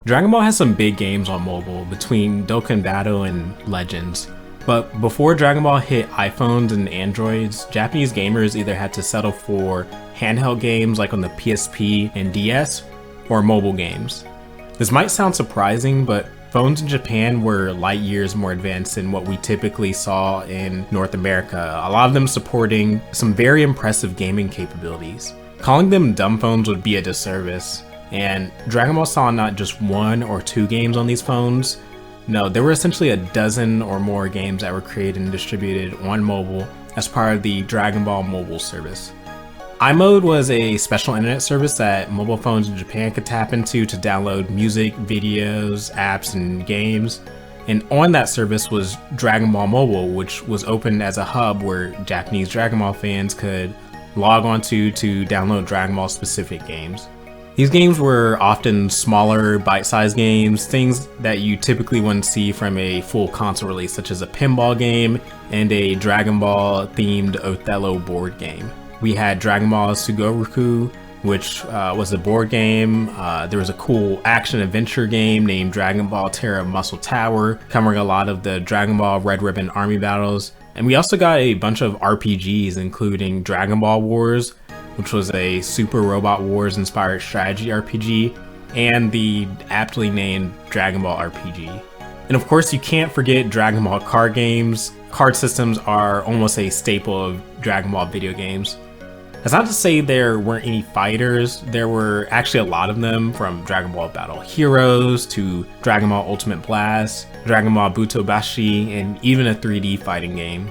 Dragon Ball has some big games on mobile between Dokkan Battle and Legends. But before Dragon Ball hit iPhones and Androids, Japanese gamers either had to settle for handheld games like on the PSP and DS, or mobile games. This might sound surprising, but phones in Japan were light years more advanced than what we typically saw in North America, a lot of them supporting some very impressive gaming capabilities. Calling them dumb phones would be a disservice, and Dragon Ball saw not just one or two games on these phones. No, there were essentially a dozen or more games that were created and distributed on mobile as part of the Dragon Ball mobile service. iMode was a special internet service that mobile phones in Japan could tap into to download music, videos, apps, and games. And on that service was Dragon Ball Mobile, which was opened as a hub where Japanese Dragon Ball fans could log onto to download Dragon Ball specific games. These games were often smaller, bite-sized games, things that you typically wouldn't see from a full console release, such as a pinball game and a Dragon Ball themed Othello board game. We had Dragon Ball Sugoruku, which was a board game. There was a cool action-adventure game named Dragon Ball Terra Muscle Tower, covering a lot of the Dragon Ball Red Ribbon Army battles. And we also got a bunch of RPGs, including Dragon Ball Wars, which was a Super Robot Wars inspired strategy RPG, and the aptly named Dragon Ball RPG. And of course, you can't forget Dragon Ball card games. Card systems are almost a staple of Dragon Ball video games. That's not to say there weren't any fighters. There were actually a lot of them, from Dragon Ball Battle Heroes to Dragon Ball Ultimate Blast, Dragon Ball Butobashi, and even a 3D fighting game.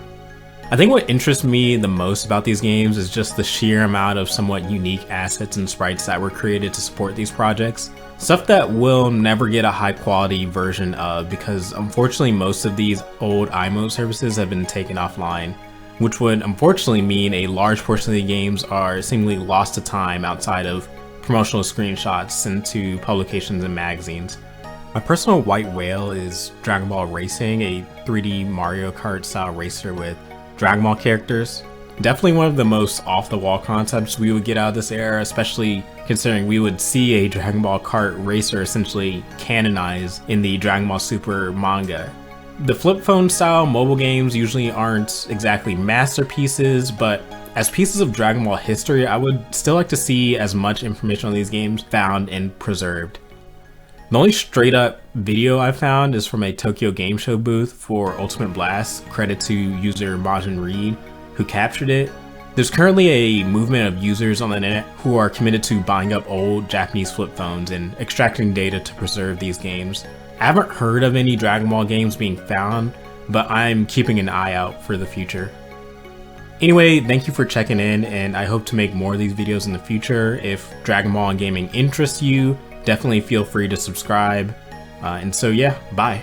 I think what interests me the most about these games is just the sheer amount of somewhat unique assets and sprites that were created to support these projects. Stuff that we'll never get a high quality version of, because unfortunately most of these old iMode services have been taken offline, which would unfortunately mean a large portion of the games are seemingly lost to time outside of promotional screenshots sent to publications and magazines. My personal white whale is Dragon Ball Racing, a 3D Mario Kart style racer with Dragon Ball characters. Definitely one of the most off-the-wall concepts we would get out of this era, especially considering we would see a Dragon Ball Kart racer essentially canonized in the Dragon Ball Super manga. The flip phone style mobile games usually aren't exactly masterpieces, but as pieces of Dragon Ball history, I would still like to see as much information on these games found and preserved. The only straight up video I found is from a Tokyo Game Show booth for Ultimate Blast, credit to user Majin Reed, who captured it. There's currently a movement of users on the internet who are committed to buying up old Japanese flip phones and extracting data to preserve these games. I haven't heard of any Dragon Ball games being found, but I'm keeping an eye out for the future. Anyway, thank you for checking in, and I hope to make more of these videos in the future. If Dragon Ball and gaming interests you, definitely feel free to subscribe. And so yeah, bye.